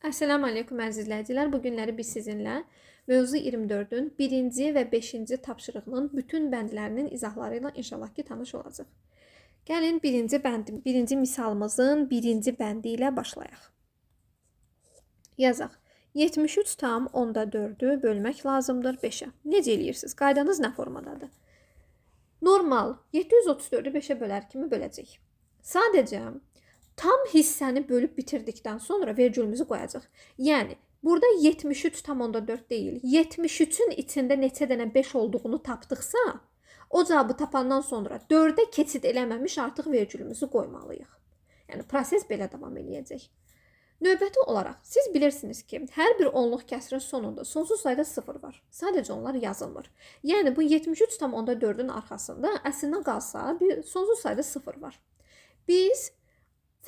Esselamu Aleyküm əziz izləyicilər. Bu günləri biz sizinlə mövzu 24-ün 1-ci və 5-ci tapşırığının bütün bəndlərinin izahları ilə inşallah ki tanış olacaq. Gəlin birinci misalımızın 1-ci bəndi ilə başlayaq. Yazaq. 73 tam onda 4-ü bölmək lazımdır 5-ə. Necə eləyirsiniz? Qaydanız nə formadadır? Normal 734-ü 5-ə bölər kimi böləcək. Sadəcə tam hissəni bölüb bitirdikdən sonra vergülümüzü qoyacaq. Yəni, burada 73 tam onda 4 deyil. 73-ün içində neçə dənə 5 olduğunu tapdıqsa, o cavabı tapandan sonra 4-ə keçid eləməmiş artıq vergülümüzü qoymalıyıq. Yəni, proses belə davam eləyəcək. Növbəti olaraq, siz bilirsiniz ki, hər bir onluq kəsrin sonunda sonsuz sayda 0 var. Sadəcə onlar yazılmır. Yəni, bu 73 tam onda 4-ün arxasında əslində qalsa bir sonsuz sayda 0 var. Biz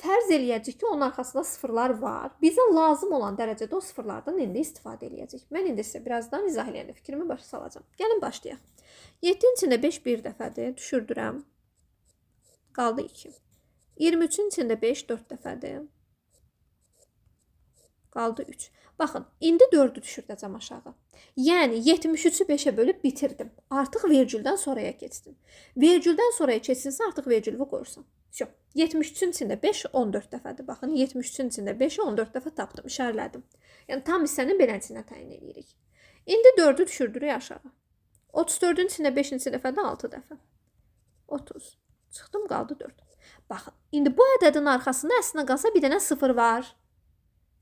fərz eləyəcək ki, onun arxasında sıfırlar var. Bizə lazım olan dərəcədə o sıfırlardan indi istifadə eləyəcək. Mən indi sizə birazdan izah eləyəndə fikrimi başa salacağım. Gəlin başlayaq. 7-in içində 5 bir dəfədir. Düşürdürəm. Qaldı 2. 23-ün içində 5 4 dəfədir. Qaldı 3. Baxın, indi 4-ü düşürdəcəm aşağı. Yəni, 73-ü 5-ə bölüb bitirdim. Artıq vergüldən sonraya keçdim. Vergüldən sonraya keçsinsə artıq vergülü qoyursan. 73-ün içində 5 14 dəfədir. Baxın, 73-ün içində 5-i 14 dəfə tapdım, işarələdim. Yəni, tam hissəni beləsinə təyin edirik. İndi 4-ü düşürdürük aşağı. 34-ün içində 5-ci dəfədə 6 dəfə. 30. Çıxdım, qaldı 4. Baxın, indi bu ədədin arxasında əslində qalsa bir dənə 0 var.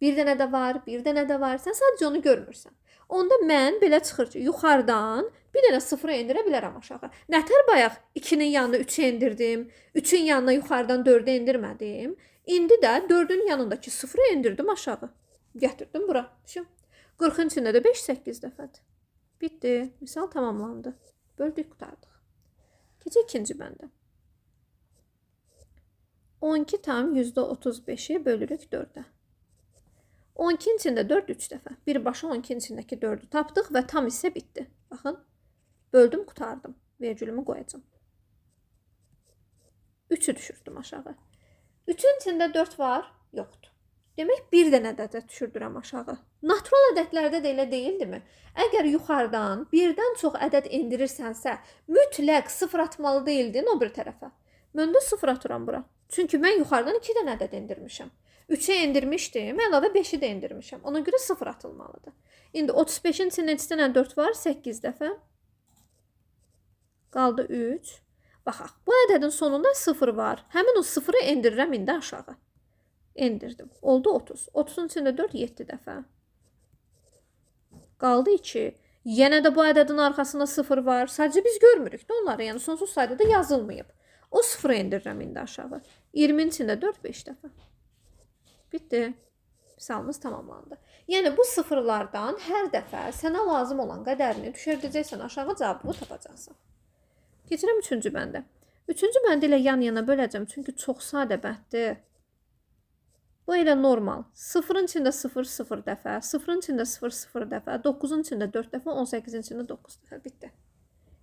Bir dənə də var, bir dənə də var. Sən sadəcə onu görmürsən. Onda mən belə çıxır ki, yuxarıdan bir dənə 0-ı endirə bilərəm aşağı. Nətər bayaq 2-nin yanına 3-ü endirdim, 3-ün yanına yuxarıdan 4-ü endirmədim. İndi də 4-ün yanındakı 0-ı endirdim aşağı. Gətirdim bura. 40-ın içində də 5 8 dəfədir. Bitdi. Misal tamamlandı. Böldük, qutardıq. Keçək ikinci bəndə. 12 tam %35-i bölürük 4-ə. 12-in içində 4 3 dəfə. Birbaşa 12-in içindəki 4-ü tapdıq və tam hissə bitdi. Baxın, böldüm, qutardım. Vergülümü qoyacağım. 3-ü düşürdüm aşağı. 3-ün içində 4 var, yoxdur. Demək, bir dənə ədəd düşürdürəm aşağı. Natural ədədlərdə də elə deyildimi? Əgər yuxarıdan birdən çox ədəd endirirsənsə, mütləq 0 atmalı deyildin o bir tərəfə. Mən də 0 atıram bura. Çünki mən yuxarıdan 2 dənə ədəd endirmişəm. 3-ü endirmişdim, əlavə 5-i də endirmişəm. Ona görə 0 atılmalıdır. İndi 35-in içində neçə dənə 4 var? 8 dəfə. Qaldı 3. Baxaq, bu ədədin sonunda 0 var. Həmin o 0-ı endirirəm indi aşağı. Endirdim. Oldu 30. 30-un içində 4 7 dəfə. Qaldı 2. Yenə də bu ədədin arxasında 0 var. Sadəcə biz görmürük də onları. Yəni sonsuz sayda da yazılmayıb. O 0-ı endirirəm indi aşağı. 20-in içində 4 5 dəfə. Bitdi. Misalımız tamamlandı. Yəni, bu sıfırlardan hər dəfə sənə lazım olan qədərini düşürdəcəksən, aşağı cavabını tapacaqsan. Keçirəm 3-cü bəndə. 3-cü bəndə ilə yan-yana böləcəm, çünki çox sadə bənddir. Bu elə normal. 0-ın içində 0 0 dəfə, 0-ın içində 0 0 dəfə, 9-un içində 4 dəfə, 18-in içində 9 dəfə. Bitdi.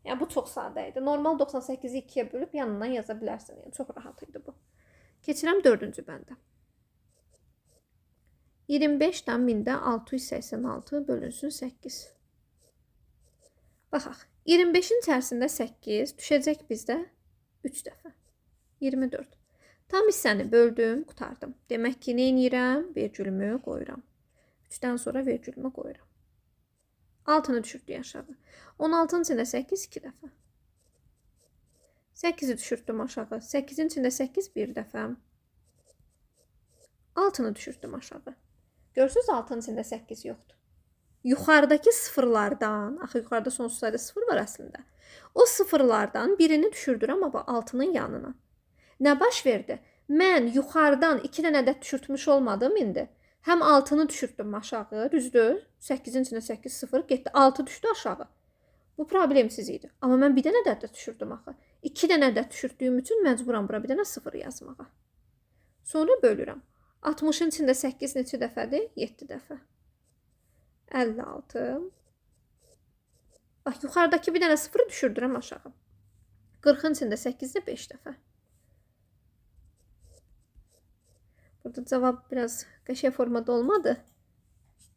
Yəni, bu çox sadə idi. Normal 98-i 2-yə bölüb yanından yaza bilərsən. Yəni, çox rahat idi bu. Keçirəm 4-cü bəndə. 25-dən 1000-də 686 bölünsün 8. Baxaq, 25-in içərisində 8 düşəcək bizdə 3 dəfə. 24. Tam hissəni böldüm, qutardım. Demək ki, nə edirəm? Vergülümü qoyuram. 3-dən sonra vergülümü qoyuram. 6-nı düşürdük aşağı. 16-nın içində 8 2 dəfə. 8-i düşürdüm aşağı. 8-in içində 8 bir dəfə. 6-nı düşürdüm aşağı. Görürsünüz, 6-nın içində 8 yoxdur. Yuxarıdakı sıfırlardan, axı yuxarıda sonsuz sayda 0 var əslində. O sıfırlardan birini düşürdürəm amma 6-nın yanına. Nə baş verdi? Mən yuxarıdan 2 dənə ədəd düşürtmüş olmadım indi. Həm 6-nı düşürtdüm aşağı, düzdür? 8-in içində 8 0 getdi, 6 düşdü aşağı. Bu problemsiz idi. Amma mən bir dənə ədəd düşürdüm axı. 2 dənə ədəd düşürdüyüm üçün məcburam bura bir dənə 0 yazmağa. Sonra bölürəm. 60-ın içində 8 neçə dəfədir? 7 dəfə. 56. Bax, yuxarıdakı bir dənə 0-ı düşürdürəm aşağı. 40-ın içində 8-də 5 dəfə. Burada cavab biraz qəşəng formada olmadı.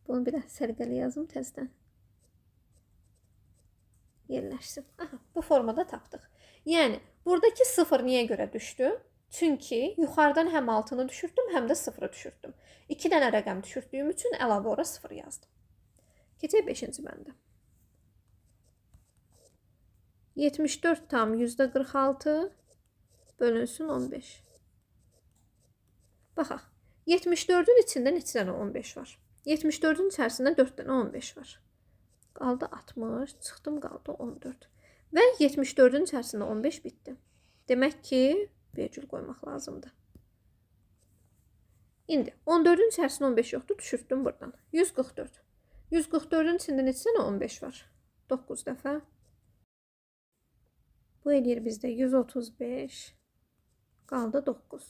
Bunu bir də sərgəli yazım təzədən. Yerləşsin. Aha, bu formada tapdıq. Yəni, buradakı 0 niyə görə düşdü? Çünki yuxarıdan həm 6-nı düşürtdüm, həm də 0-ı düşürtdüm. 2 dənə rəqəm düşürtdüyüm üçün əlavə ora 0 yazdım. Keçək 5-ci bəndə. 74 tam %46 bölünsün 15. Baxaq. 74-ün içində neçə dənə 15 var? 74-ün içərisində 4 dənə 15 var. Qaldı 60, çıxdım qaldı 14. Və 74-ün içərisində 15 bitdi. Demək ki, vergül qoymaq lazımdır. İndi 14-ün içərisində 15 yoxdur, düşürtdüm buradan. 144. 144-ün içində neçə dənə 15 var? 9 dəfə. Bu eləyir bizdə 135. Qaldı 9.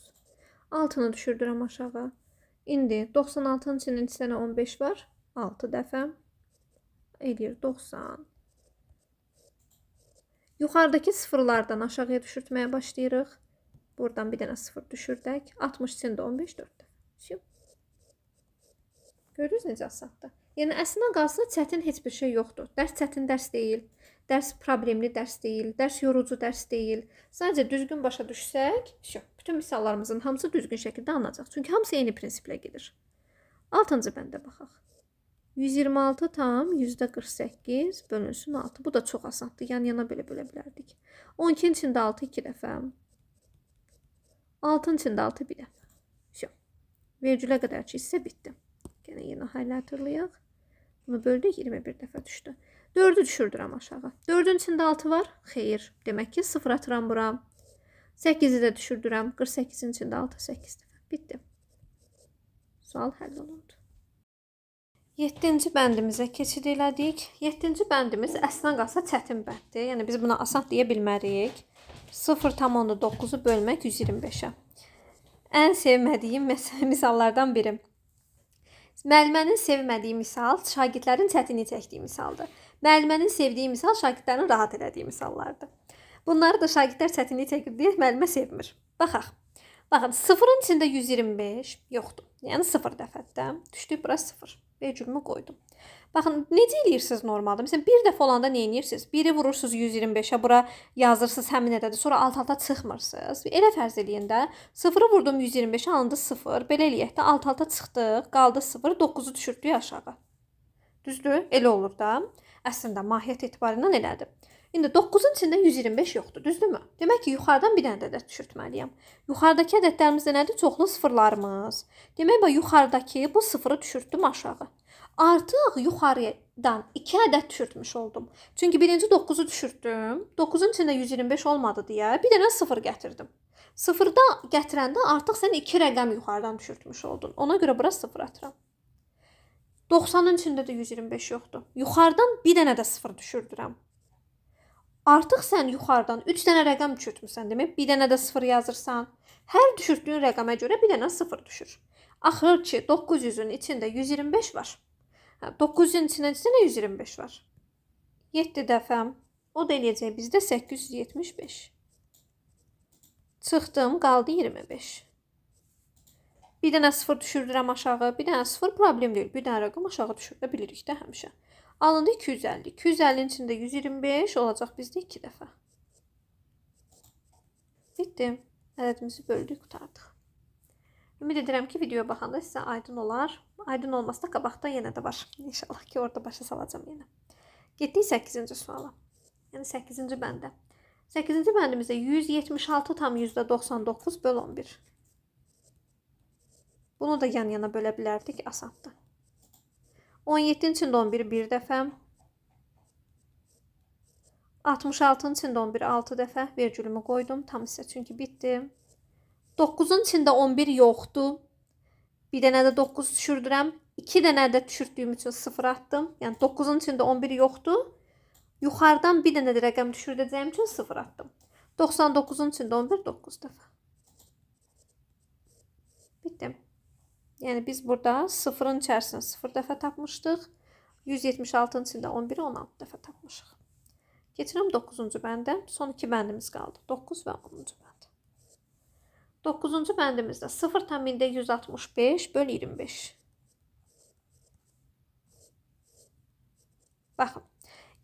6-nı düşürdürəm aşağı. İndi 96-nın içində neçə dənə 15 var? 6 dəfə. Eləyir 90. Yuxarıdakı sıfırlardan aşağıya düşürtməyə başlayırıq. Buradan bir dənə sıfır düşürdək. 60 içində 15 4 dəfə. Görürüz necə asandır. Yəni əslində qalsa çətin heç bir şey yoxdur. Dərs çətin dərs deyil. Dərs problemli dərs deyil. Dərs yorucu dərs deyil. Sadəcə düzgün başa düşsək, bütün misallarımızın hamısı düzgün şəkildə alınacaq. Çünki hamısı eyni prinsiplə gedir. 6-cı bəndə baxaq. 126 tam %48 bölünsün 6. Bu da çox asandır. Yan-yana belə bölə bilərdik. 12-nin içində 6 2 dəfə. 6-ın içində 6 bir dəfə. Vergülə qədər ki, hissə bitdi. Yenə yeni haylatırlayaq. Bunu böldük 21 dəfə düşdü. 4-ü düşürdürəm aşağı. 4-ün içində 6 var. Xeyr. Demək ki, 0 atıram bura. 8-i də düşürdürəm. 48-in içində 6 8 dəfə. Bitdi. Sual həll olundu. 7-ci bəndimizə keçid elədik. 7-ci bəndimiz əslən qalsa çətin bənddir. Yəni biz buna asan deyə bilmərik. 0,9-u bölmək 125-ə. Ən sevmədiyim misallardan biri. Müəllimənin sevmədiyi misal şagirdlərin çətinlik çəkdiyi misaldır. Müəllimənin sevdiyi misal şagirdlərin rahat elədiyi misallardır. Bunları da şagirdlər çətinlik çəkir deyə müəllimə sevmir. Baxaq. Baxın, 0-ın içində 125 yoxdur. Yəni 0 dəfədə düşdük bura 0. Vergülümü qoydum. Baxın, necə eləyirsiniz normalda? Məsələn, bir dəfə olanda nə edirsiniz? Biri vurursunuz 125-ə, bura yazırsınız həmin ədədi, sonra alt-alta çıxmırsınız. Elə fərz eləyin də, 0-ı vurdum 125-ə, alındı 0. Belə eləyək də, alt-alta çıxdıq, qaldı 0, 9-u düşürdük aşağı. Düzdür? Elə olur da. Əslində, mahiyyət etibarından elədir. İndi 9-un içində 125 yoxdur, düzdürmü? Demək ki, yuxarıdan bir dənə ədəd düşürtməliyəm. Yuxarıdakı ədədlərimiz də nədir? Çoxlu sıfırlarımız. Demək, yuxarıdakı bu sıfırı düşürtdüm aşağı. Artıq yuxarıdan 2 ədəd düşürtmüş oldum. Çünki birinci 9-u düşürtdüm. 9-un içində 125 olmadı deyə bir dənə 0 gətirdim. 0-da gətirəndə artıq sən 2 rəqəm yuxarıdan düşürtmüş oldun. Ona görə bura 0 atıram. 90-ın içində də 125 yoxdur. Yuxarıdan bir dənə də 0 düşürdürəm. Artıq sən yuxarıdan 3 dənə rəqəm düşürtmüsən. Demək, bir dənə də 0 yazırsan. Hər düşürtdüyün rəqəmə görə bir dənə 0 düşür. Axır ki, 900-ün içində 125 var. 900-ün içində neçə 125 var? 7 dəfə. O da eləyəcək bizdə 875. Çıxdım, qaldı 25. Bir dənə 0 düşürdürəm aşağı. Bir dənə 0 problem deyil. Bir dənə rəqəm aşağı düşürdə bilirik də həmişə. Alındı 250. 250-nin içində 125 olacaq bizdə 2 dəfə. Bitdi. Ədədimizi böldük, qutardıq. Ümid edirəm ki, videoya baxanda sizə aydın olar. Aydın olmasa da qabaqda yenə də var. İnşallah ki, orada başa salacağım yenə. Getdik 8-ci suala. Yəni 8-ci bəndə. 8-ci bəndimizdə 176 tam %99 böl 11. Bunu da yan-yana bölə bilərdik, asandır. 17-nin içində 11 bir dəfə. 66-nın içində 11 6 dəfə. Vergülümü qoydum. Tam hissə çünki bitdi. 9-un içində 11 yoxdur. Bir dənə də 9 düşürdürəm. 2 dənə də düşürdüyüm üçün 0 atdım. Yəni 9-un içində 11 yoxdur. Yuxarıdan bir dənə də rəqəm düşürdəcəyim üçün 0 atdım. 99-un içində 11 9 dəfə. Bitdi. Yəni biz burada 0-ın içərisində 0 dəfə tapmışdıq. 176-nın içində 11-i 16 dəfə tapmışıq. Keçirəm 9-cu bəndə. Son 2 bəndimiz qaldı. 9 və 10-cu bənd. 9-cu bəndimizdə 0,165 böl 25. Baxın.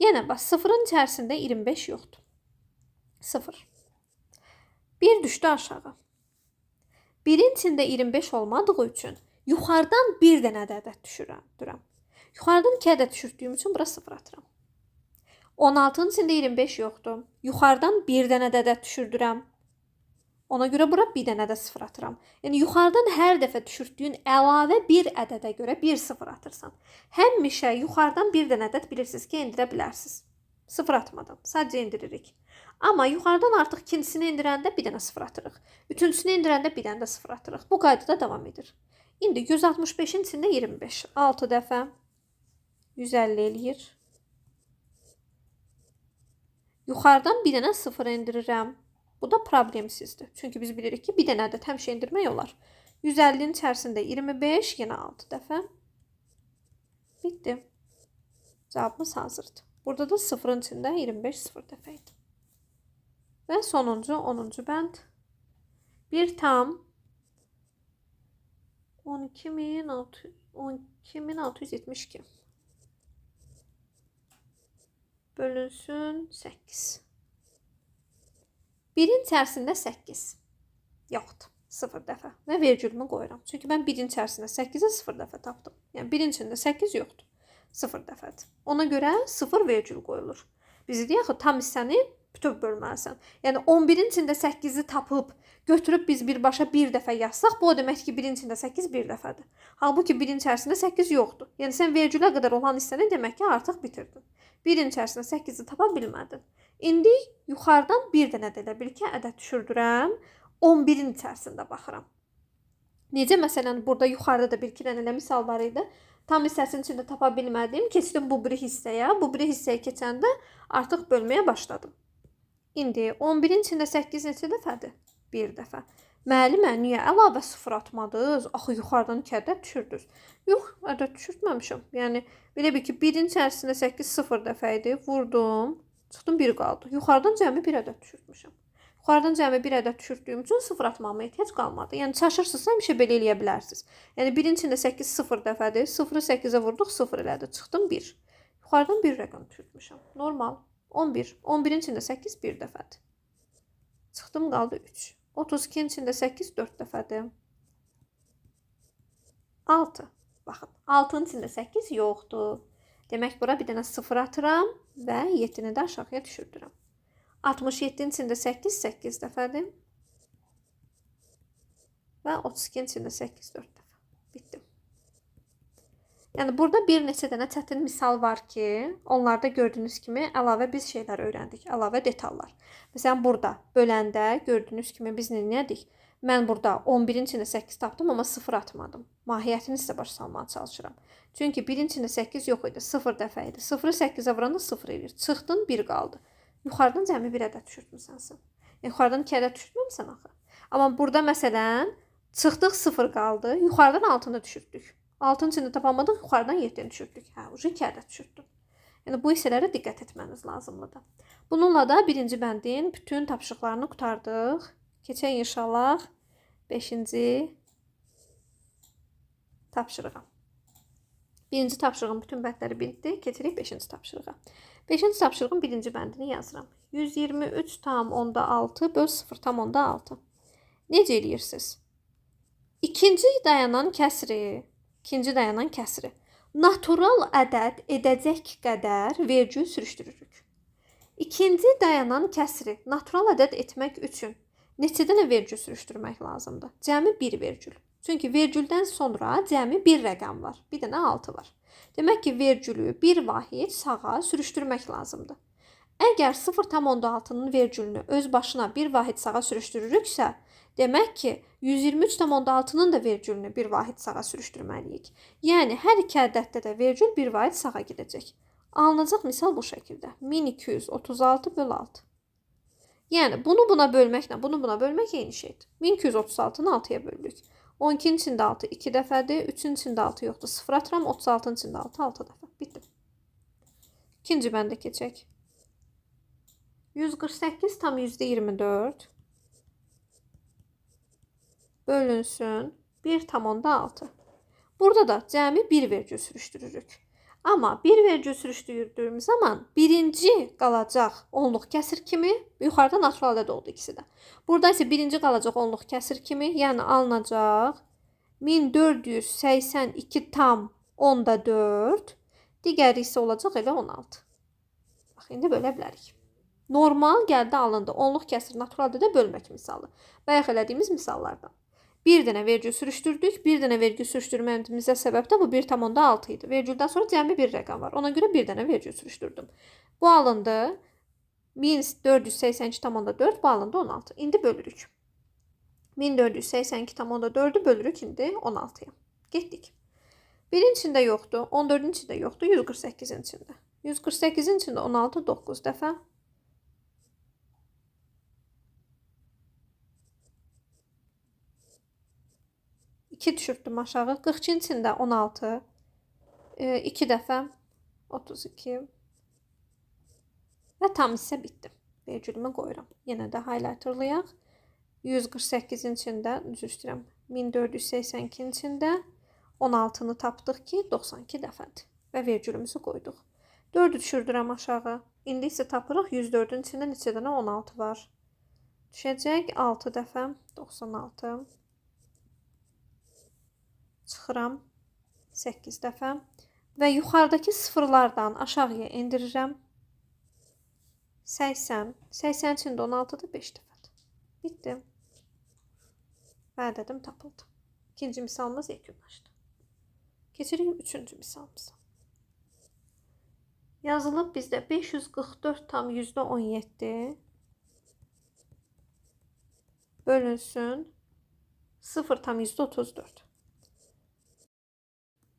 Yenə bax, sıfırın içərisində 25 yoxdur. Sıfır. 1 düşdü aşağı. 1-in içində 25 olmadığı üçün yuxarıdan bir dənə də ədəd düşürəm. Yuxarıdan 2 ədəd düşürdüyüm üçün bura 0 atıram. 16-nın içində 25 yoxdur. Yuxarıdan bir dənə də ədəd düşürdürəm. Ona görə bura bir dənə də 0 atıram. Yəni yuxarıdan hər dəfə düşürdüyün əlavə bir ədədə görə 1 0 atırsan. Həmişə yuxarıdan bir dənə ədəd bilirsiniz ki, endirə bilərsiniz. 0 atmadan, sadəcə indiririk. Amma yuxarıdan artıq ikincisini indirəndə bir dənə 0 atırıq. Üçüncüsünü indirəndə bir dənə də 0 atırıq. Bu qaydada davam edir. İndi 165-in içində 25. 6 dəfə 150 eləyir. Yuxarıdan bir dənə 0 indirirəm. Bu da problemsizdir. Çünki biz bilirik ki, bir dənə ədəd həmişə indirmək olar. 150-nin içərisində 25, yenə 6 dəfə. Bitdi. Cavabımız hazırdır. Burada da 0-ın içində 25 0 dəfə idi. Və sonuncu 10-cu bənd. 1 tam 12672 bölünsün 8. 1-in içərisində 8 yoxdur. 0 dəfə. Və vergülümü qoyuram. Çünki mən 1-in içərisində 8-i 0 dəfə tapdım. Yəni 1-in içində 8 yoxdur. 0 dəfədir. Ona görə 0 vergül qoyulur. Biz deyək ki, tam hissəni bütöv bölməlisən. Yəni 11-in içində 8-i tapıb götürüb biz birbaşa bir dəfə yazsaq, bu o demək ki, 1-in içində 8 bir dəfədir. Halbuki 1-in içərisində 8 yoxdur. Yəni sən vergülə qədər olan hissəni demək ki, artıq bitirdin. 1-in içərisində 8-i tapa bilmədin. İndi yuxarıdan bir dənə də elə bil ki, ədəd düşürdürəm. 11-in içərisində baxıram. Necə məsələn burada yuxarıda da bir-iki dənə misal var idi. Tam hissəsinin içində tapa bilmədim. Keçdim bu biri hissəyə. Bu biri hissəyə keçəndə artıq bölməyə başladım. İndi 11-in içində 8 neçə dəfədir? Bir dəfə. Müəllimə, niyə əlavə 0 atmadınız? Axı yuxarıdan 2 ədəd düşürdünüz. Yox, ədəd düşürtməmişəm. Yəni belə bir ki, 1-in içərisində 8 0 dəfə idi. Vurdum. Çıxdım 1 qaldı. Yuxarıdan cəmi 1 ədəd düşürtmüşəm. Yuxarıdan cəmi 1 ədəd düşürdüyüm üçün 0 atmama ehtiyac qalmadı. Yəni çaşırsınızsa həmişə belə eləyə bilərsiniz. Yəni 1-in içində 8 0 dəfədir. 0-ı 8-ə vurduq, 0 elədi. Çıxdım 1. Yuxarıdan 1 rəqəm düşürtmüşəm. Normal. 11. 11-in içində 8 1 dəfədir. Çıxdım qaldı 3. 32-in içində 8 4 dəfədir. 6. Baxın, 6-nın içində 8 yoxdur. Demək bura bir dənə 0 atıram və 7-ni də aşağıya düşürdürəm. 67-nin içində 8 8 dəfədir. Və 32-nin içində 8 4 dəfə. Bitdi. Yəni burada bir neçə dənə çətin misal var ki, onlarda gördüyünüz kimi əlavə biz şeylər öyrəndik, əlavə detallar. Məsələn, burada böləndə gördüyünüz kimi biz nə etdik? Mən burada 11-in içində 8 tapdım, amma 0 atmadım. Mahiyyətini sizə başa salmağa çalışıram. Çünki 1-in içində 8 yox idi, 0 dəfə idi. 0-ı 8-ə vuranda 0 edir. Çıxdın 1 qaldı. Yuxarıdan cəmi 1 ədəd düşürtmüsən sən. Yuxarıdan 2 ədəd düşürtməmisən axı. Amma burada məsələn, çıxdıq 0 qaldı, yuxarıdan 6-nı düşürtdük. 6-nın içində tapamadıq, yuxarıdan 7-ni düşürtdük. Hə, ucu 2 ədəd düşürtdüm. Yəni bu hissələrə diqqət etməniz lazımlıdır. Bununla da birinci bəndin bütün tapşırıqlarını qurtardıq. Keçək inşallah 5-ci tapşırığa. Birinci tapşırığın bütün bəndləri bitdi. Keçirik 5-ci tapşırığa. 5-ci tapşırığın birinci bəndini yazıram. 123,6 böl 0,6. Necə eləyirsiniz? İkinci dayanan kəsri natural ədəd edəcək qədər vergül sürüşdürürük. İkinci dayanan kəsri natural ədəd etmək üçün neçə dənə vergül sürüşdürmək lazımdır? Cəmi 1 vergül. Çünki vergüldən sonra cəmi 1 rəqəm var. Bir dənə 6 var. Demək ki, vergülü bir vahid sağa sürüşdürmək lazımdır. Əgər 0,6-nın vergülünü öz başına bir vahid sağa sürüşdürürüksə, demək ki, 123,6-nın da vergülünü bir vahid sağa sürüşdürməliyik. Yəni, hər iki ədəddə də vergül bir vahid sağa gedəcək. Alınacaq misal bu şəkildə. 1236 böl 6. Yəni, bunu buna bölməklə, bunu buna bölmək eyni şeydir. 1236-nı 6-ya böldük. 12-nin içində 6 2 dəfədir. 3-ün içində 6 yoxdur. 0 atıram. 36-nın içində 6 6 dəfə. Bitdi. İkinci bəndə keçək. 148 tam %24 bölünsün 1,6. Burada da cəmi 1 vergül sürüşdürürük. Amma bir vergül sürüşdürdüyümüz zaman birinci qalacaq onluq kəsir kimi, yuxarıda natural ədəd oldu ikisi də. Burada isə birinci qalacaq onluq kəsir kimi, yəni alınacaq 1482,4. Digəri isə olacaq elə 16. Bax, indi bölə bilərik. Normal gəldi alındı. Onluq kəsir natural ədədə bölmək misalı. Bayaq elədiyimiz misallardan. Bir dənə vergül sürüşdürdük. Bir dənə vergül sürüşdürməyimizə səbəb də bu 1,6 idi. Vergüldən sonra cəmi bir rəqəm var. Ona görə bir dənə vergül sürüşdürdüm. Bu alındı. 1482,4, bu alındı 16. İndi bölürük. 1482,4'ü bölürük indi 16'ya. Getdik. 1-in içində yoxdur, 14-ün içində yoxdur, 148-in içində. 148-in içində 16 9 dəfə. 2 düşürtdüm aşağı. 42-in içində 16. 2 dəfə 32. Və tam hissə bitdi. Vergülümü qoyuram. Yenə də highlighterlayaq. 148-in içində, üzr istəyirəm, 1482-in içində 16-nı tapdıq ki, 92 dəfədir. Və vergülümüzü qoyduq. 4-ü düşürdürəm aşağı. İndi isə tapırıq 104-ün içində neçə dənə 16 var. Düşəcək 6 dəfə 96. Çıxıram 8 dəfə və yuxarıdakı sıfırlardan aşağıya endirirəm. 80. 80 içində 16'dır 5 dəfədir. Bitdi. Və ədədim tapıldı. İkinci misalımız yekunlaşdı. Keçirik üçüncü misalımıza. Yazılıb bizdə 544,17 bölünsün 0,34.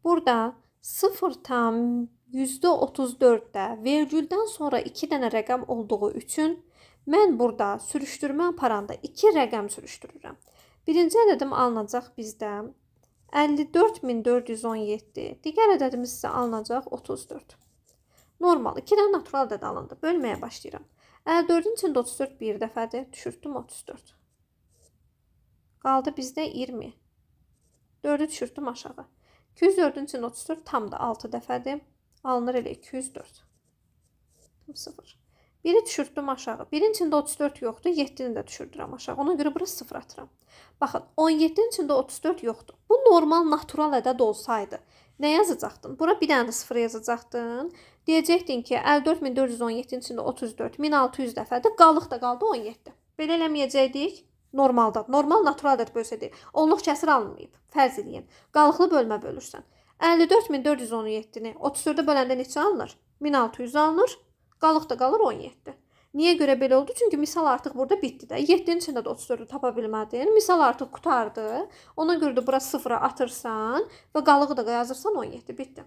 Burada 0,34'də vergüldən sonra 2 dənə rəqəm olduğu üçün mən burada sürüşdürmə aparanda 2 rəqəm sürüşdürürəm. Birinci ədədim alınacaq bizdə 54,417. Digər ədədimiz isə alınacaq 34. Normal 2 dənə natural ədəd alındı. Bölməyə başlayıram. 54'ün içində 34 bir dəfədir. Düşürtdüm 34. Qaldı bizdə 20. 4'ü düşürtdüm aşağı. 204'ün içində 34 tam da 6 dəfədir. Alınır elə 204. 0. 1'i düşürtdüm aşağı. 1'in içində 34 yoxdur. 7'ni də düşürdürəm aşağı. Ona görə burası 0 atıram. Baxın 17'in içində 34 yoxdur. Bu normal natural ədəd olsaydı nə yazacaqdın? Bura bir dənə də 0 yazacaqdın. Deyəcəkdin ki 54,417'in içində 34 1600 dəfədir. Qalıq da qaldı 17. Belə eləməyəcəkdik. Normalda. Normal natural ədəd bölsədir. Onluq kəsir alınmayıb. Fərz eləyin. Qalıqlı bölmə bölürsən. 54,417'ni 34'ə böləndə neçə alınır? 1600 alınır. Qalıq da qalır 17. Niyə görə belə oldu? Çünki misal artıq burada bitdi də. 7'nin içində də 34'ü tapa bilmədin. Misal artıq qutardı. Ona görə də bura 0'a atırsan və qalığı da yazırsan 17. Bitdi.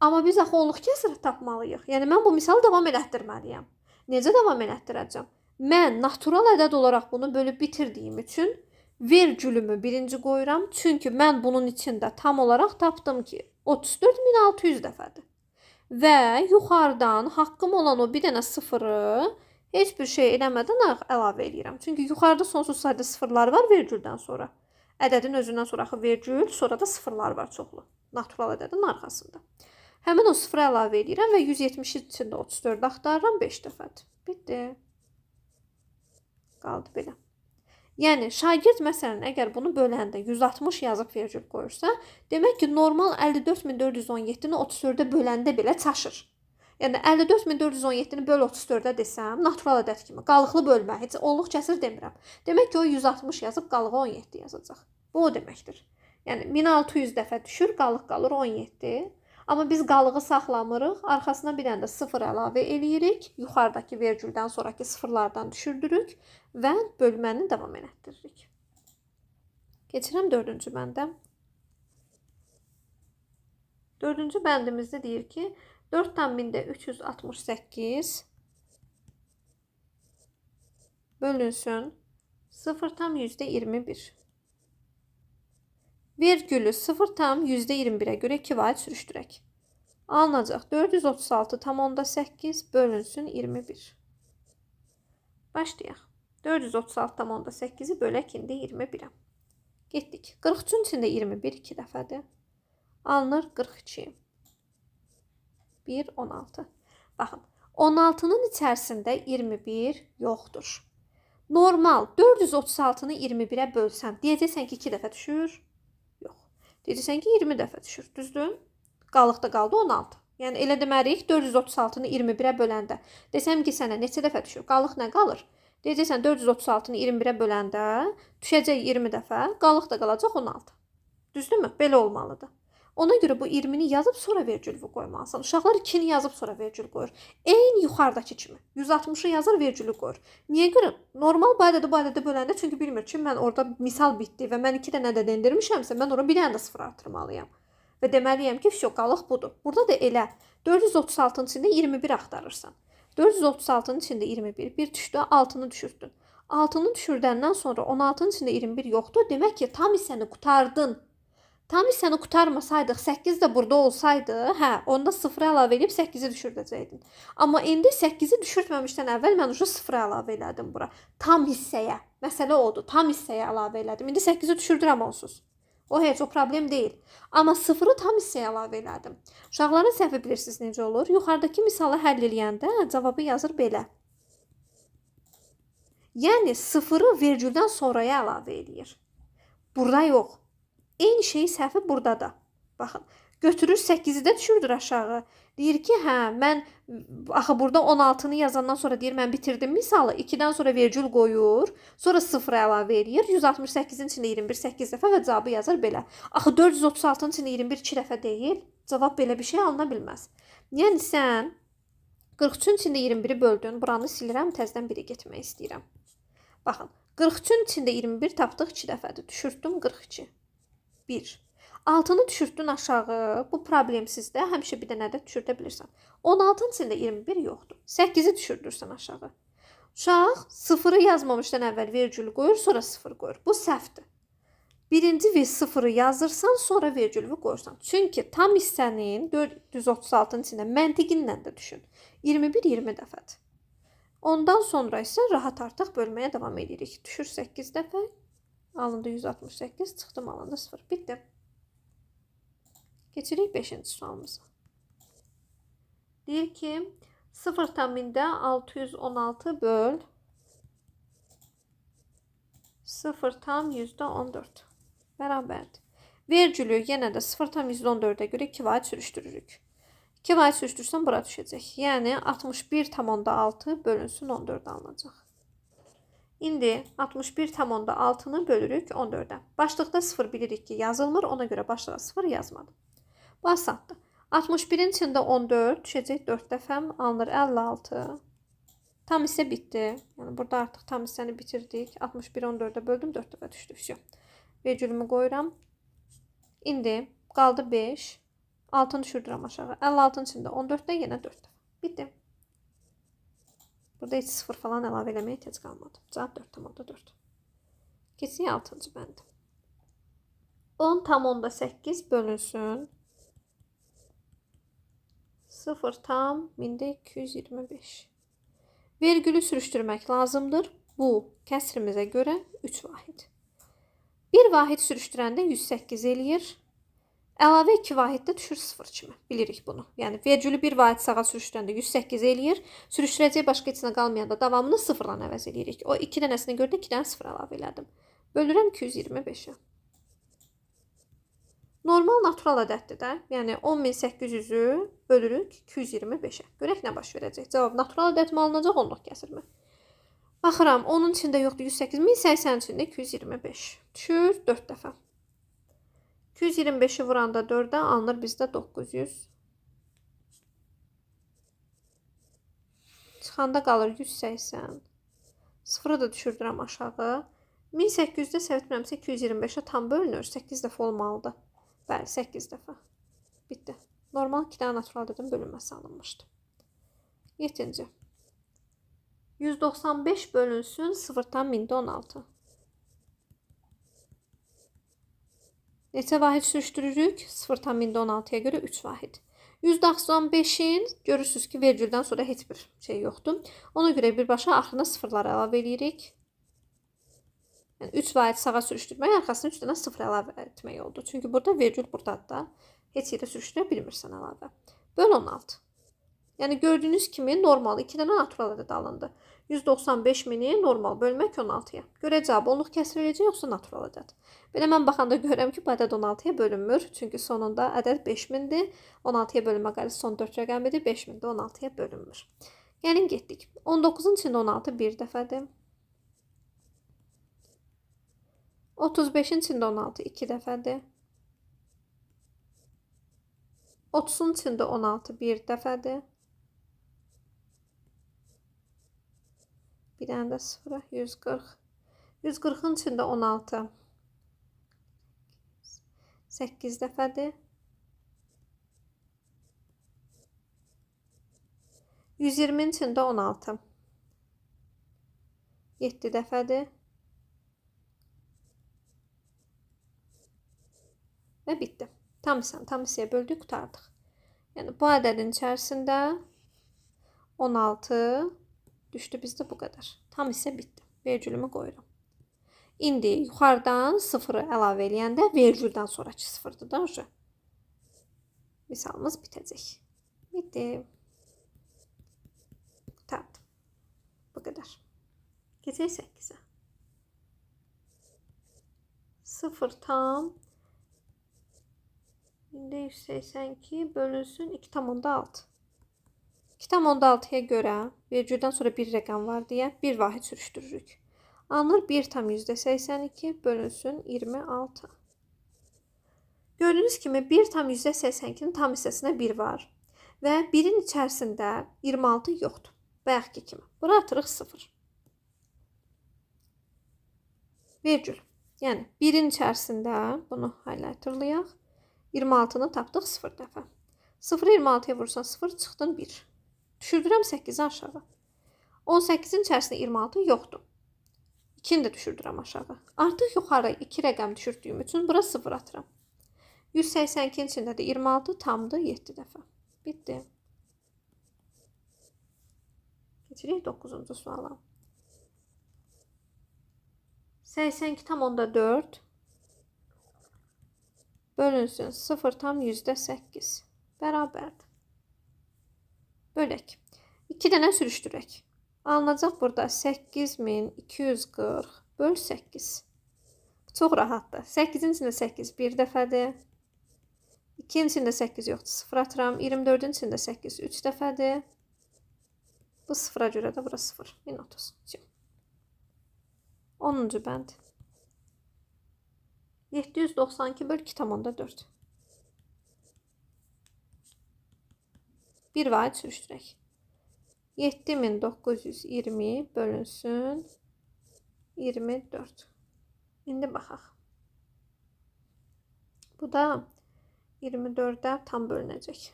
Amma biz axı onluq kəsiri tapmalıyıq. Yəni mən bu misalı davam elətdirməliyəm. Necə davam elətdirəcəm? Mən natural ədəd olaraq bunu bölüb bitirdiyim üçün vergülümü birinci qoyuram. Çünki mən bunun içində tam olaraq tapdım ki 34,600 dəfədir. Və yuxarıdan haqqım olan o bir dənə sıfırı heç bir şey eləmədən əlavə edirəm. Çünki yuxarıda sonsuz sayda sıfırlar var vergüldən sonra. Ədədin özündən sonra axı vergül, sonra da sıfırlar var çoxlu. Natural ədədin arxasında. Həmin o sıfırı əlavə edirəm və 170 içində 34 axtarıram 5 dəfədir. Bitdi. Qaldı belə. Yəni şagird məsələn əgər bunu böləndə 160 yazıb vergül qoyursa, demək ki normal 54,417'ni 34'ə böləndə belə çaşır. Yəni 54,417'ni böl 34'ə desəm, natural ədəd kimi qalıqlı bölmə, heç onluq kəsir demirəm. Demək ki o 160 yazıb qalığı 17 yazacaq. Bu o deməkdir. Yəni 1600 dəfə düşür, qalıq qalır 17. Amma biz qalığı saxlamırıq, arxasına bir dənə də 0 əlavə eləyirik, yuxarıdakı vergüldən sonraki sıfırlardan düşürdürük və bölməni davam elətdiririk. Keçirəm 4-cü bəndə. 4-cü bəndimizdə deyir ki, 4,368 bölünsün 0,21. Vergülü 0,21'ə görə 2 vaid sürüşdürək. Alınacaq 436,8 bölünsün 21. Başlayaq. 436,8'i bölək indi 21'ə. Getdik. 43'ün içində 21 2 dəfədir. Alınır 42. 1, 16. Baxın, 16-nın içərisində 21 yoxdur. Normal 436-nı 21-ə bölsən, deyəcəksən ki, 2 dəfə düşür? Yox. Deyəcəksən ki, 20 dəfə düşür. Düzdür? Qalıqda qaldı 16. Yəni elə deməliyik 436-nı 21-ə böləndə. Desəm ki, sənə neçə dəfə düşür? Qalıq nə qalır? Deyəcəksən 436-nı 21-ə böləndə düşəcək 20 dəfə, qalıq da qalacaq 16. Düzdürmü? Belə olmalıdır. Ona görə bu 20-ni yazıb sonra vergülü qoymalısan. Uşaqlar 2-ni yazıb sonra vergül qoyur. Eyni yuxarıdakı kimi. 160-ı yazır, vergülü qoyur. Niyə görə? Normal bu ədədi böləndə çünki bilmir ki, mən orada misal bitdi və mən 2 dənə ədəd endirmişəmsə, mən ora bir dənə də sıfır artırmalıyam. Və deməliyəm ki, vəsyo, qalıq budur. Burada da elə 436-nın içində 21 axtarırsan. 436-nın içində 21, bir düşdü, 6-nı düşürdün. 6-nı düşürdəndən sonra 16-nın içində 21 yoxdur. Demək ki, tam hissəni qurtardın. Tam hissəni qurtarmasaydıq, 8 də burada olsaydı, onda 0 əlavə edib 8-i düşürdəcəydin. Amma indi 8-i düşürtməmişdən əvvəl mən ucu 0 əlavə elədim bura. Tam hissəyə. Məsələ odur. Tam hissəyə əlavə elədim. İndi 8-i düşürdürəm onsuz. O heç o problem deyil. Amma 0-ı tam hissəyə əlavə elədim. Uşaqların səhvi bilirsiniz necə olur? Yuxarıdakı misalı həll eləyəndə cavabı yazır belə. Yəni 0-ı vergüldən sonraya əlavə eləyir. Burada yox. Eyni şeyi səhvi burada da. Baxın, götürür 8-i də düşürdür aşağı. Deyir ki, mən axı burada 16-nı yazandan sonra deyir, mən bitirdim misalı. 2-dən sonra vergül qoyur, sonra 0 əlavə eləyir. 168-in içində 21 8 dəfə və cavabı yazır belə. Axı 436-nın içində 21 2 dəfə deyil. Cavab belə bir şey alına bilməz. Yəni sən 43-ün içində 21-i böldün. Buranı silirəm, təzədən 1-i getmək istəyirəm. Baxın, 43-ün içində 21 tapdıq 2 dəfədir. Düşürtdüm 42. 1. 6-nı düşürtdün aşağı. Bu problemsizdə həmişə bir dənə də düşürdə bilirsən. 16-nın içində 21 yoxdur. 8-i düşürdürsən aşağı. Uşaq 0-ı yazmamışdan əvvəl vergülü qoyur, sonra 0 qoyur. Bu səhvdir. Birinci və 0-ı yazırsan, sonra vergülü qoyursan. Çünki tam hissənin 436-nın içində məntiqinlə də düşün. 21 20 dəfədir. Ondan sonra isə rahat artıq bölməyə davam edirik. Düşür 8 dəfə. Alındı 168, çıxdım alındı 0. Bitti. Keçirik 5-ci sualımıza. Deyir ki, 0,616 böl 0,14 bərabərdir. Vergülü yenə də 0,14-ə görə 2 vahid sürüşdürürük. 2 vahid sürüşdürsən bura düşəcək. Yəni 61,6 bölünsün 14 alınacaq. İndi 61,6-nı bölürük 14-ə. Başlıqda 0 bilirik ki, yazılmır. Ona görə başlığa 0 yazmadım. Bu asaddır. 61-in içində 14 düşəcək 4 dəfəm alınır 56. Tam hissə bitdi. Yəni burada artıq tam hissəni bitirdik. 61-i 14-ə böldüm 4 dəfə düşdü. Vergülümü qoyuram. İndi qaldı 5. 6-nı düşürdürəm aşağı. 56-nın içində 14-də yenə 4 dəfə. Bitdi. Burada heç 0 falan əlavə eləməyə ehtiyac qalmadı. Cavab 4,4. Keçirik 6-cı bəndə. 10,8 bölünsün 0,225. Vergülü sürüşdürmək lazımdır. Bu kəsrimizə görə 3 vahid. 1 vahid sürüşdürəndə 108 eləyir. Əlavə 2 vahiddə düşür 0 kimi. Bilirik bunu. Yəni vergülü 1 vahid sağa sürüşdürəndə 108 eləyir. Sürüşdürəcək başqa içinə qalmayanda davamını 0-la əvəz eləyirik. O 2 dənəsinə görə də 2 dənə 0 əlavə elədim. Bölürəm 225-ə. Normal natural ədəddir də. Yəni 10.800-ü bölürük 225-ə. Görək nə baş verəcək. Cavab natural ədəd mi alınacaq, onluq kəsirmi? Baxıram, onun içində yoxdur 108, 1080-in içində 225. Düşür 4 dəfə. 225-i vuranda 4-ə alınır bizdə 900. Çıxanda qalır 180. 0-ı da düşürdürəm aşağı. 1800-də səhv etmirəmsə 225-ə tam bölünür. 8 dəfə olmalıdır. Bəli, 8 dəfə. Bitdi. Normal 2 dənə natural ədədin bölünməsi alınmışdı. 7-ci. 195 bölünsün 0,16. Neçə vahid sürüşdürürük? 0,16-ya görə 3 vahid. 195-in görürsünüz ki, vergüldən sonra heç bir şey yoxdur. Ona görə birbaşa axırına sıfırlar əlavə edirik. Yəni 3 vahid sağa sürüşdürmək, arxasına 3 dənə 0 əlavə etmək oldu. Çünki burada vergül buradadır da. Heç yerə sürüşdürə bilmirsən əlavə. Böl 16. Yəni gördüyünüz kimi normal 2 dənə natural ədəd alındı. 195.000-i normal bölmək 16-ya. Görə cavabı onluq kəsr eləyəcək yoxsa natural ədəd? Belə mən baxanda görürəm ki, bu ədəd 16-ya bölünmür. Çünki sonunda ədəd 5000-dir. 16-ya bölünmə qaydası son 4 rəqəmidir. 5000 də 16-ya bölünmür. Gəlin getdik. 19-un içində 16 bir dəfədir. 35-in içində 16 2 dəfədir. 30-un içində 16 bir dəfədir. Bir dənə də 0, 140. 140-ın içində 16 8 dəfədir. 120-in içində 16 7 dəfədir. Və bitdi. Tam hissəyə böldük, qurtardıq. Yəni bu ədədin içərisində 16 düşdü bizdə bu qədər. Tam hissə bitdi. Vergülümü qoyuram. İndi yuxarıdan 0-ı əlavə eləyəndə vergüldən sonraki 0-dır da. Misalımız bitəcək. Bitdi. Qurtardım. Bu qədər. Keçək 8-ə. 0 tam 182 bölünsün 2,6. 2,6-ya görə vergüldən sonra bir rəqəm var deyə bir vahid sürüşdürürük. Alınır 1,82 bölünsün 26. Gördüyünüz kimi 1,82-nin tam hissəsinə 1 var. Və 1-in içərisində 26 yoxdur. Bayaqki kimi. Bura atırıq 0. Vergül. Yəni 1-in içərisində bunu highlighterlayaq. 26-nı tapdıq 0 dəfə. 0-ı 26-ya vursan 0 çıxdın 1. Düşürdürəm 8-i aşağı. 18-in içərisində 26 yoxdur. 2-ni də düşürdürəm aşağı. Artıq yuxarı 2 rəqəm düşürdüyüm üçün bura 0 atıram. 182-nin içində də 26 tamdır 7 dəfə. Bitdi. Keçirik 9-cu suala. 82,4 bölünsün 0,8 bərabərdir. Bölək. 2 dənə sürüşdürək. Alınacaq burada 8240 böl 8. Çox rahatdır. 8-in içində 8 bir dəfədir. 2-in içində 8 yoxdur. 0 atıram. 24-ün içində 8 3 dəfədir. Bu 0-a görə də bura 0. 1030. 10-cu bənd. 792 böl 2,4. Bir vahid sürüşdürək. 7920 bölünsün 24. İndi baxaq. Bu da 24-də tam bölünəcək.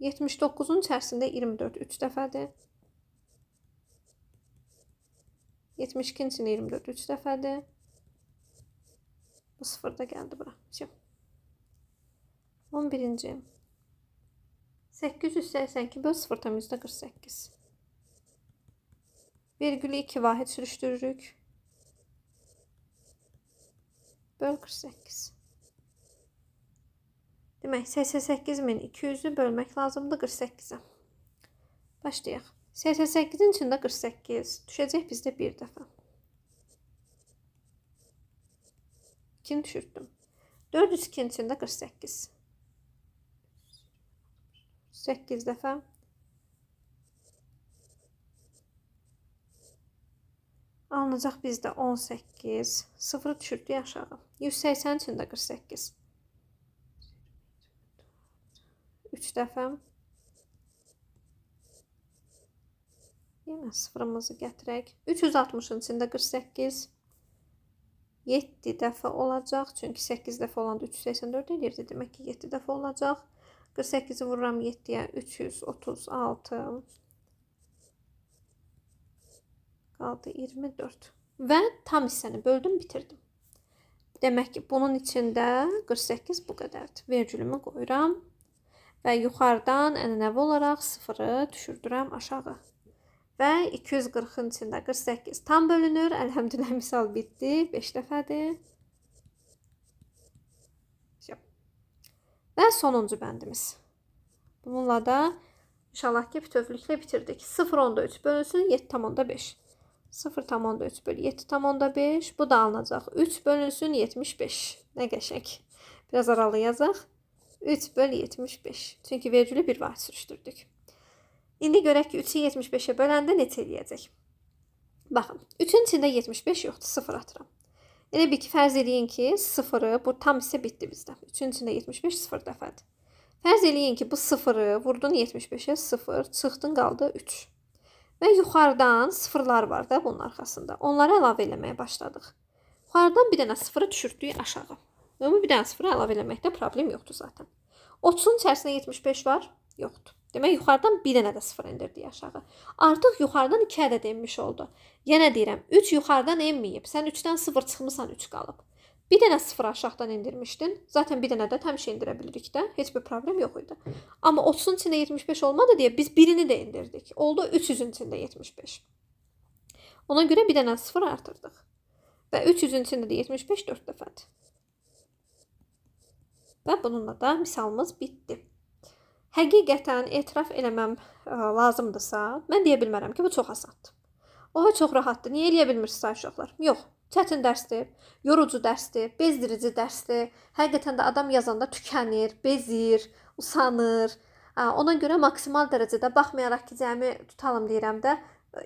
79-un içərisində 24 3 dəfədir. 72-in içində 24 3 dəfədir. Bu 0 da gəldi bura. 11-ci. 882 böl 0,48. Vergülü 2 vahid sürüşdürürük. Böl 48. Demək, 88.200-ü bölmək lazımdır 48-ə. Başlayaq. 88-in içində 48. Düşəcək bizdə bir dəfə. 2-ni düşürdüm. 402-nin içində 48. 8 dəfə. Alınacaq bizdə 18. 0-ı düşürdük aşağı. 180 içində 48. 3 dəfə. Yenə 0-ımızı gətirək. 360-ın içində 48. 7 dəfə olacaq. Çünki 8 dəfə olanda 384 edirdi. Demək ki 7 dəfə olacaq. 48-i vururam 7-yə 336. Qaldı 24. Və tam hissəni böldüm, bitirdim. Demək ki bunun içində 48 bu qədərdir. Vergülümü qoyuram. Və yuxarıdan ənənəvi olaraq 0-ı düşürdürəm aşağı. Və 240-ın içində 48 tam bölünür. Əlhəmdülillah misal bitdi. 5 dəfədir. Və sonuncu bəndimiz. Bununla da İnşallah ki bütövlüklə bitirdik. 0,3 bölünsün 7,5. 0,3 bölü 7,5. Bu da alınacaq. 3 bölünsün 75. Nə qəşəng. Biraz aralı yazaq. 3 bölü 75. Çünki vergülü bir vaxt sürüşdürdük. İndi görək ki 3-ü 75-ə böləndə neçə eləyəcək? Baxın, 3-ün içində 75 yoxdur, 0 atıram. Elə bir ki, fərz eləyin ki, 0-ı, bu tam isə bitdi bizdə. 3-ün içində 75 0 dəfədir. Fərz eləyin ki, bu 0-ı vurdun 75-ə, 0, çıxdın, qaldı 3. Və yuxarıdan sıfırlar var da bunun arxasında. Onları əlavə eləməyə başladıq. Yuxarıdan bir dənə sıfırı düşürtdük aşağı. Ümumi bir dənə sıfırı əlavə eləməkdə problem yoxdur zaten. 30-un içərisində 75 var? Yoxdur. Demək, yuxarıdan bir dənə də sıfır indirdik aşağı. Artıq yuxarıdan 2 ədəd enmiş oldu. Yenə deyirəm, 3 yuxarıdan enməyib. Sən 3-dən 0 çıxmısan, 3 qalıb. Bir dənə sıfır aşağıdan indirmişdin. Zaten bir dənə də həmişə indirə bilirik də. Heç bir problem yox idi. Amma 30-un içində 75 olmadı deyə biz birini də indirdik. Oldu 300-ün içində 75. Ona görə bir dənə sıfır artırdıq. Və 300-ün içində də 75 4 dəfədir. Və bununla da misalımız bitdi. Həqiqətən etiraf eləməm lazımdırsa, mən deyə bilmərəm ki, bu çox asandır. Oha, çox rahatdır. Niyə eləyə bilmirsiniz uşaqlar? Yox. Çətin dərsdir, yorucu dərsdir, bezdirici dərsdir. Həqiqətən də adam yazanda tükənir, bezir, usanır. Ona görə maksimal dərəcədə baxmayaraq ki, cəmi tutalım deyirəm də,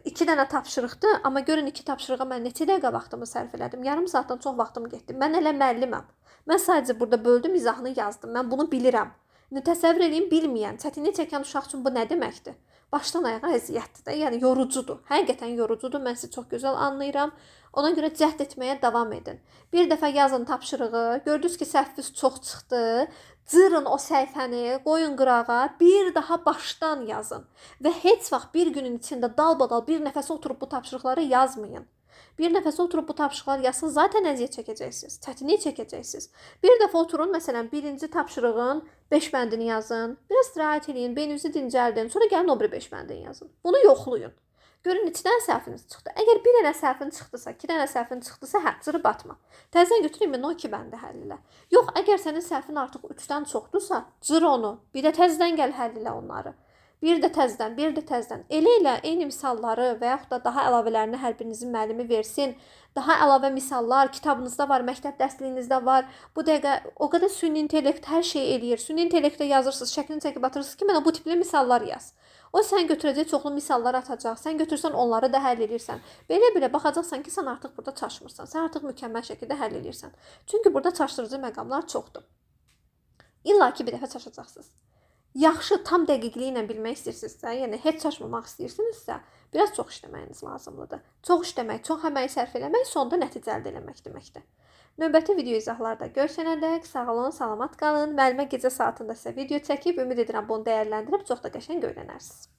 2 dənə tapşırıqdır, amma görün 2 tapşırığa mən neçə dəqiqə vaxtımı sərf elədim. Yarım saatdan çox vaxtım getdi. Mən elə müəlliməm. Mən sadəcə burada böldüm, izahını yazdım. Mən bunu bilirəm. Təsəvvür edin, bilməyən, çətinlik çəkən uşaq üçün bu nə deməkdir? Başdan ayağa əziyyətdir də, yəni yorucudur. Həqiqətən yorucudur. Mən sizi çox gözəl anlayıram. Ona görə cəhd etməyə davam edin. Bir dəfə yazın tapşırığı, gördünüz ki, səhviniz çox çıxdı. Cırın o səhifəni, qoyun qırağa, bir daha başdan yazın. Və heç vaxt bir günün içində dalbadal bir nəfəsə oturub bu tapşırıqları yazmayın. Bir nəfəsə oturub bu tapşırıqları yazsın, zaten əziyyət çəkəcəksiniz, çətinlik çəkəcəksiniz. Bir dəfə oturun, məsələn, birinci tapşırığın 5 bəndini yazın, biraz istirahət edin, beyninizi dincəldin, sonra gəlin o biri 5 bəndini yazın. Bunu yoxlayın. Görün, 2 dənə səhviniz çıxdı. Əgər bir dənə səhvin çıxdısa, 2 dənə səhvin çıxdısa, cırıb atma. Təzədən götürün, o 2 bəndi həll elə. Yox, əgər sənin səhvin artıq 3-dən çoxdursa, cır onu. Bir də təzədən gəl həll elə onları. Bir də təzədən, bir də təzədən. Elə eyni misalları və yaxud da daha əlavələrini hər birinizin müəllimi versin. Daha əlavə misallar kitabınızda var, məktəb dərsliyinizdə var. Bu dəqiqə o qədər süni intellekt hər şeyi eləyir. Süni intellektdə yazırsınız, şəklini çəkib atırsınız ki, mənə bu tipli misallar yaz. O sən götürəcək çoxlu misallar atacaq. Sən götürsən onları da həll edirsən. Belə-belə baxacaqsan ki, sən artıq burada çaşmırsan. Sən artıq mükəmməl şəkildə həll edirsən. Çünki burada çaşdırıcı məqamlar çoxdur. İlla ki bir dəfə çaşacaqsınız. Yaxşı, tam dəqiqliyi ilə bilmək istəyirsinizsə, yəni heç çaşmamaq istəyirsinizsə, biraz çox işləməyiniz lazımlıdır. Çox işləmək, çox əmək sərf eləmək sonda nəticə əldə eləmək deməkdir. Növbəti video izahlarda görüşənədək sağ olun, salamat qalın. Müəllimə gecə saatında sizə video çəkib, ümid edirəm bunu dəyərləndirib çox da qəşəng öyrənərsiniz.